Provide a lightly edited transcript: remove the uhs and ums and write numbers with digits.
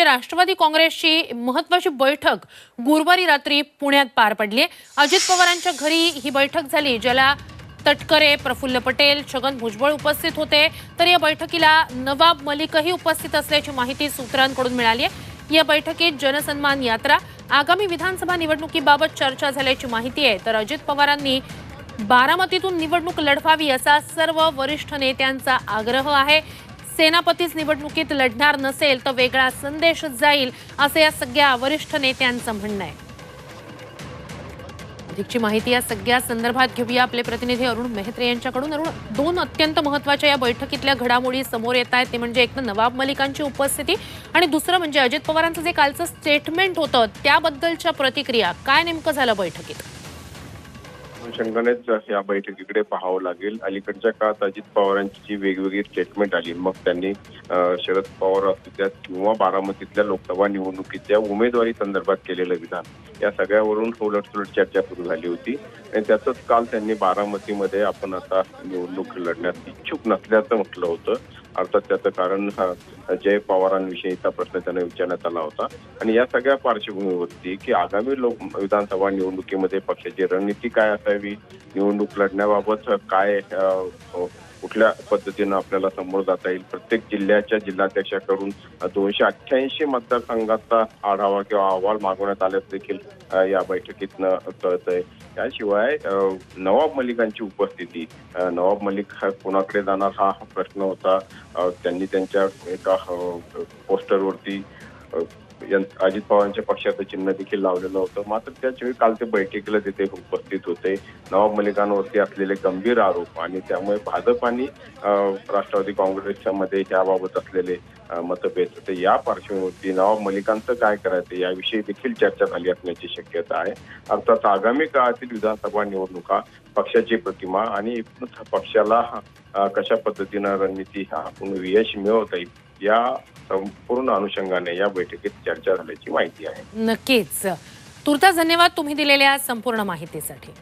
म्हणजे राष्ट्रवादी काँग्रेसची महत्त्वाची बैठक गुरुवारी रात्री पुण्यात पार पडली। अजित पवारांच्या घरी ही बैठक झाली, ज्याला तटकरे, प्रफुल्ल पटेल, छगन भुजबळ उपस्थित होते। तर या बैठकीला नवाब मलिकही उपस्थित असल्याची माहिती सूत्रांकडून मिळाली आहे। या बैठकीत जनसन्मान यात्रा, आगामी विधानसभा निवडणुकीबाबत चर्चा झाल्याची माहिती आहे। तर अजित पवारांनी बारामतीतून निवडणूक लढवावी असा सर्व वरिष्ठ नेत्यांचा आग्रह आहे। सेनापतीच निवडणुकीत लढणार नसेल तर वेगळा संदेश जाईल असं या सगळ्या वरिष्ठ नेत्यांचं म्हणणं आहे। अधिकची माहिती या सगळ्या संदर्भात घेऊया आपले प्रतिनिधी अरुण मेहत्रे यांच्याकडून। अरुण, दोन अत्यंत महत्त्वाच्या या बैठकीतल्या घडामोडी समोर येत आहेत, ते म्हणजे एक नवाब मलिकांची उपस्थिती आणि दुसरं म्हणजे अजित पवारांचं जे कालचं स्टेटमेंट होतं त्याबद्दलच्या प्रतिक्रिया। काय नेमकं झालं बैठकीत? अनुषंगानेच या बैठकीकडे पाहावं लागेल। अलीकडच्या काळात अजित पवारांची जी वेगवेगळी स्टेटमेंट आली, मग त्यांनी शरद पवार असतील किंवा बारामतीतल्या लोकसभा निवडणुकीच्या उमेदवारी संदर्भात केलेलं विधान, या सगळ्यावरून उलटसुलट चर्चा सुरू झाली होती। आणि त्यातच काल त्यांनी बारामतीमध्ये आपण आता निवडणूक लढण्यास इच्छुक नसल्याचं म्हटलं होतं। अर्थात त्याचं कारण जय पवारांविषयीचा प्रश्न त्यांना विचारण्यात आला होता। आणि या सगळ्या पार्श्वभूमीवरती की आगामी विधानसभा निवडणुकीमध्ये पक्षाची रणनीती काय असावी, निवडणूक लढण्याबाबत काय कुठल्या पद्धतीनं आपल्याला समोर जाता येईल, प्रत्येक जिल्ह्याच्या जिल्हाध्यक्षाकडून 288 मतदारसंघाचा आढावा किंवा अहवाल मागवण्यात आल्याचं देखील या बैठकीतनं कळतंय। त्याशिवाय नवाब मलिकांची उपस्थिती, नवाब मलिक कोणाकडे जाणार हा प्रश्न होता। त्यांनी त्यांच्या एका पोस्टरवरती अजित पवारांच्या पक्षाचं चिन्ह देखील लावलेलं होतं। मात्र त्याचवेळी काल ते बैठकीला तिथे उपस्थित होते। नवाब मलिकांवरती असलेले गंभीर आरोप आणि त्यामुळे भाजप आणि राष्ट्रवादी काँग्रेसच्या मध्ये याबाबत असलेले मतभेद होते। या पार्श्वभूमीवरती नवाब मलिकांचं काय करायचं याविषयी देखील चर्चा झाली असण्याची शक्यता आहे। अर्थात आगामी काळातील विधानसभा निवडणुका, पक्षाची प्रतिमा आणि पक्षाला कशा पद्धतीनं रणनीती आपण यश मिळवता येईल या संपूर्ण अनुषंगाने या बैठकीत चर्चा झाल्याची माहिती आहे। नक्कीच। तुर्तास धन्यवाद तुम्ही दिलेल्या संपूर्ण माहितीसाठी।